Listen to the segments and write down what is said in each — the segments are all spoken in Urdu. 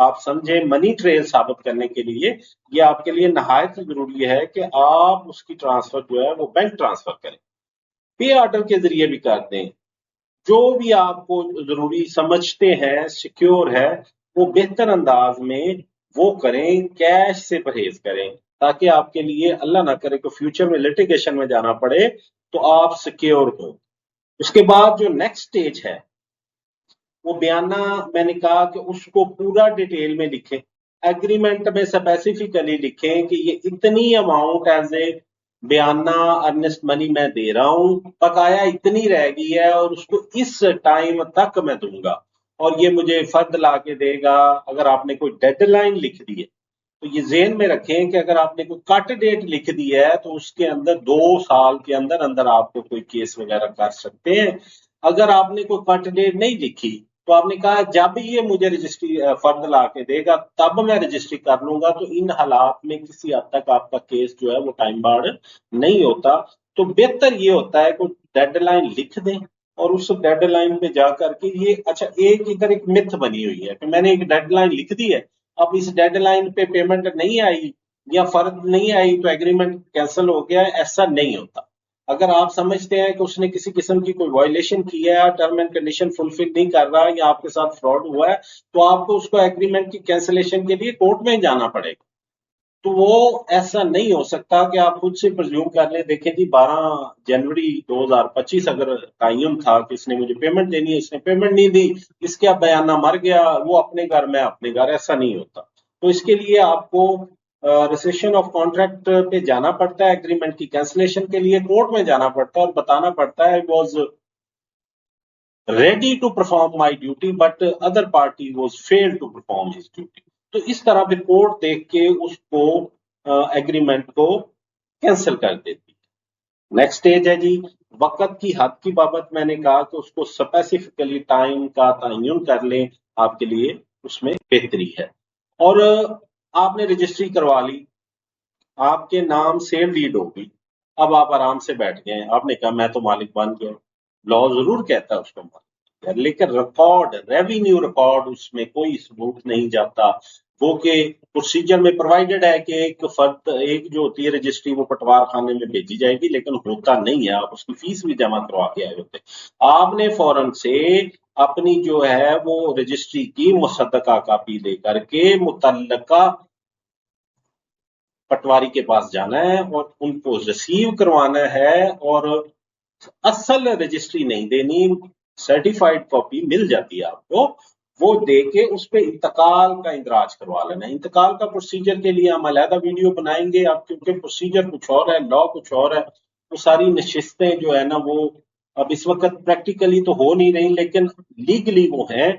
آپ سمجھیں منی ٹریل ثابت کرنے کے لیے یہ آپ کے لیے نہایت ضروری ہے کہ آپ اس کی ٹرانسفر جو ہے وہ بینک ٹرانسفر کریں، پے آرڈر کے ذریعے بھی کر دیں، جو بھی آپ کو ضروری سمجھتے ہیں سیکیور ہے وہ بہتر انداز میں وہ کریں، کیش سے پرہیز کریں تاکہ آپ کے لیے اللہ نہ کرے کہ فیوچر میں لٹیگیشن میں جانا پڑے تو آپ سیکیور ہو۔ اس کے بعد جو نیکسٹ سٹیج ہے وہ بیانہ میں نے کہا کہ اس کو پورا ڈیٹیل میں لکھیں، ایگریمنٹ میں اسپیسیفکلی لکھیں کہ یہ اتنی اماؤنٹ ایز اے بیانہ ارنسٹ منی میں دے رہا ہوں، بقایا اتنی رہ گئی ہے اور اس کو اس ٹائم تک میں دوں گا اور یہ مجھے فرد لا کے دے گا۔ اگر آپ نے کوئی ڈیڈ لائن لکھ دی ہے تو یہ ذہن میں رکھیں کہ اگر آپ نے کوئی کٹ ڈیٹ لکھ دی ہے تو اس کے اندر 2 سال کے اندر اندر آپ کو کوئی کیس وغیرہ کر سکتے ہیں۔ اگر آپ نے کوئی کٹ ڈیٹ نہیں لکھی تو آپ نے کہا جب یہ مجھے رجسٹری فرد لا کے دے گا تب میں رجسٹری کر لوں گا، تو ان حالات میں کسی حد تک آپ کا کیس جو ہے وہ ٹائم بارڈ نہیں ہوتا۔ تو بہتر یہ ہوتا ہے کہ ڈیڈ لائن لکھ دیں اور اس ڈیڈ لائن پہ جا کر کے یہ اچھا ایک متھ بنی ہوئی ہے کہ میں نے ایک ڈیڈ لائن لکھ دی ہے، اب اس ڈیڈ لائن پہ پیمنٹ نہیں آئی یا فرد نہیں آئی تو ایگریمنٹ کینسل ہو گیا ہے، ایسا نہیں ہوتا۔ اگر آپ سمجھتے ہیں کہ اس نے کسی قسم کی کوئی وائلیشن کی ہے، ٹرم اینڈ کنڈیشن فلفل نہیں کر رہا یا آپ کے ساتھ فراڈ ہوا ہے تو آپ کو اس کو ایگریمنٹ کی کینسلیشن کے لیے کورٹ میں جانا پڑے گا۔ تو وہ ایسا نہیں ہو سکتا کہ آپ خود سے پرزیوم کر لیں دیکھیں جی 12 جنوری 2025 اگر تعین تھا کہ اس نے مجھے پیمنٹ دینی ہے، اس نے پیمنٹ نہیں دی، اس کا بیانہ مر گیا، وہ اپنے گھر میں اپنے گھر، ایسا نہیں ہوتا۔ تو اس کے لیے آپ کو ریسیشن آف کانٹریکٹ پہ جانا پڑتا ہے، ایگریمنٹ کی کینسلیشن کے لیے کورٹ میں جانا پڑتا ہے اور بتانا پڑتا ہے was ready to perform my duty but other party was fail to perform his duty. تو اس طرح پھر کورٹ دیکھ کے اس کو ایگریمنٹ کو کینسل کر دیتی ہے۔ نیکسٹ سٹیج ہے جی وقت کی حد کی بابت میں نے کہا کہ اس کو اسپیسیفکلی ٹائم کا تعین کر لیں، آپ کے لیے اس میں بہتری ہے۔ اور آپ نے رجسٹری کروا لی، آپ کے نام سیل ڈیڈ ہوگی، اب آپ آرام سے بیٹھ گئے، آپ نے کہا میں تو مالک بن گیا، لا ضرور کہتا ہے اس کو مالک، لیکن ریکارڈ ریونیو ریکارڈ اس میں کوئی ثبوت نہیں جاتا۔ وہ کہ پروسیجر میں پرووائڈڈ ہے کہ ایک فرد ایک جو ہوتی ہے رجسٹری وہ پٹوار خانے میں بھیجی جائے گی، لیکن ہوتا نہیں ہے، آپ اس کی فیس بھی جمع کروا کے آئے ہوتے۔ آپ نے فوراً سے اپنی جو ہے وہ رجسٹری کی مصدقہ کاپی لے کر کے متعلقہ پٹواری کے پاس جانا ہے اور ان کو ریسیو کروانا ہے، اور اصل رجسٹری نہیں دینی، سرٹیفائیڈ کاپی مل جاتی ہے آپ کو، وہ دے کے اس پہ انتقال کا اندراج کروا لینا ہے۔ انتقال کا پروسیجر کے لیے ہم علیحدہ ویڈیو بنائیں گے، اب کیونکہ پروسیجر کچھ اور ہے، لا کچھ اور ہے، وہ ساری نشستیں جو ہے نا وہ اب اس وقت پریکٹیکلی تو ہو نہیں رہی لیکن لیگلی وہ ہیں،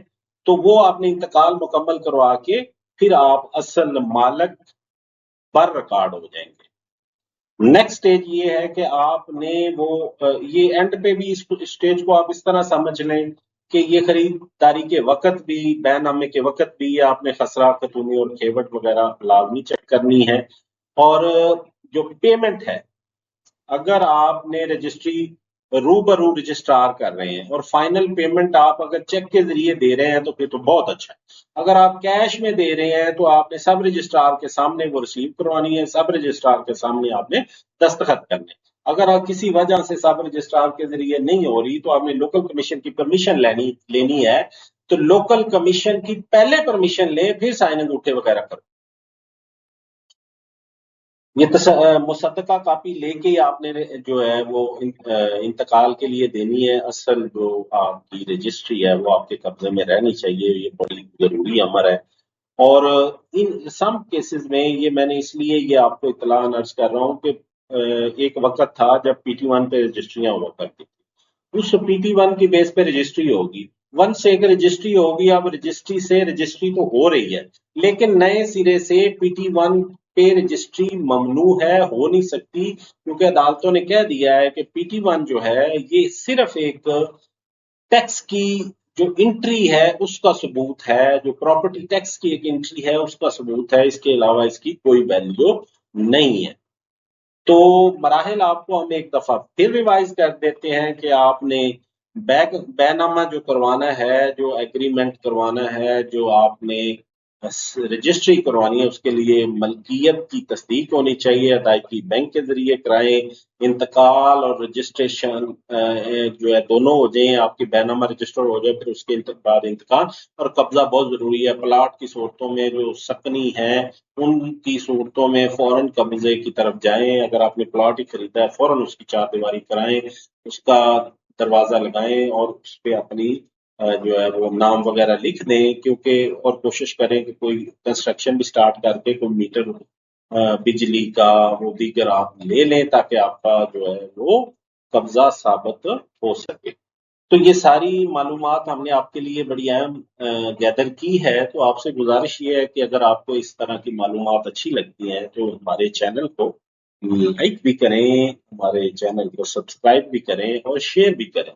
تو وہ آپ نے انتقال مکمل کروا کے پھر آپ اصل مالک پر ریکارڈ ہو جائیں گے۔ نیکسٹ سٹیج یہ ہے کہ آپ نے وہ یہ اینڈ پہ بھی اس سٹیج کو آپ اس طرح سمجھ لیں کہ یہ خریداری کے وقت بھی، بیع نامے کے وقت بھی آپ نے خسرہ خطونی اور کھیوٹ وغیرہ لازمی چیک کرنی ہے۔ اور جو پیمنٹ ہے، اگر آپ نے رجسٹری روبرو رجسٹرار کر رہے ہیں اور فائنل پیمنٹ آپ اگر چیک کے ذریعے دے رہے ہیں تو پھر تو بہت اچھا ہے۔ اگر آپ کیش میں دے رہے ہیں تو آپ نے سب رجسٹرار کے سامنے وہ ریسیو کروانی ہے، سب رجسٹرار کے سامنے آپ نے دستخط کرنے۔ اگر آپ کسی وجہ سے سب رجسٹرار کے ذریعے نہیں ہو رہی تو آپ نے لوکل کمیشن کی پرمیشن لینی ہے، تو لوکل کمیشن کی پہلے پرمیشن لیں پھر سائن انگوٹھے وغیرہ کرو۔ یہ مصدقہ کاپی لے کے آپ نے جو ہے وہ انتقال کے لیے دینی ہے، اصل جو آپ کی رجسٹری ہے وہ آپ کے قبضے میں رہنی چاہیے، یہ بڑی ضروری امر ہے۔ اور ان سم کیسز میں یہ میں نے اس لیے یہ آپ کو اطلاع عرض کر رہا ہوں کہ ایک وقت تھا جب پی ٹی 1 پہ رجسٹریاں ہوا کرتی تھی، اس پی ٹی 1 کی بیس پہ رجسٹری ہوگی، ون سے ایک رجسٹری ہوگی، اب رجسٹری سے رجسٹری تو ہو رہی ہے لیکن نئے سرے سے پی ٹی 1 پہ رجسٹری ممنوع ہے، ہو نہیں سکتی، کیونکہ عدالتوں نے کہہ دیا ہے کہ پی ٹی 1 جو ہے یہ صرف ایک ٹیکس کی جو انٹری ہے اس کا ثبوت ہے، جو پراپرٹی ٹیکس کی ایک انٹری ہے اس کا ثبوت ہے، اس کے علاوہ اس کی کوئی ویلیو نہیں ہے۔ تو مراحل آپ کو ہم ایک دفعہ پھر ریوائز کر دیتے ہیں کہ آپ نے بیع نامہ جو کروانا ہے، جو ایگریمنٹ کروانا ہے، جو آپ نے رجسٹری کروانی ہے اس کے لیے ملکیت کی تصدیق ہونی چاہیے، ادائیگی بینک کے ذریعے کرائیں، انتقال اور رجسٹریشن جو ہے دونوں ہو جائیں، آپ کی بینامہ رجسٹر ہو جائے، پھر اس کے بعد انتقال اور قبضہ بہت ضروری ہے۔ پلاٹ کی صورتوں میں جو سکنی ہیں ان کی صورتوں میں فوراً قبضے کی طرف جائیں، اگر آپ نے پلاٹ ہی خریدا ہے فوراً اس کی چار دیواری کرائیں، اس کا دروازہ لگائیں اور اس پہ اپنی جو ہے وہ نام وغیرہ لکھ دیں، کیونکہ اور کوشش کریں کہ کوئی کنسٹرکشن بھی سٹارٹ کر کے کوئی میٹر بجلی کا وہ دیگر آپ لے لیں تاکہ آپ کا جو ہے وہ قبضہ ثابت ہو سکے۔ تو یہ ساری معلومات ہم نے آپ کے لیے بڑی اہم گیدر کی ہے، تو آپ سے گزارش یہ ہے کہ اگر آپ کو اس طرح کی معلومات اچھی لگتی ہیں تو ہمارے چینل کو لائک بھی کریں، ہمارے چینل کو سبسکرائب بھی کریں اور شیئر بھی کریں۔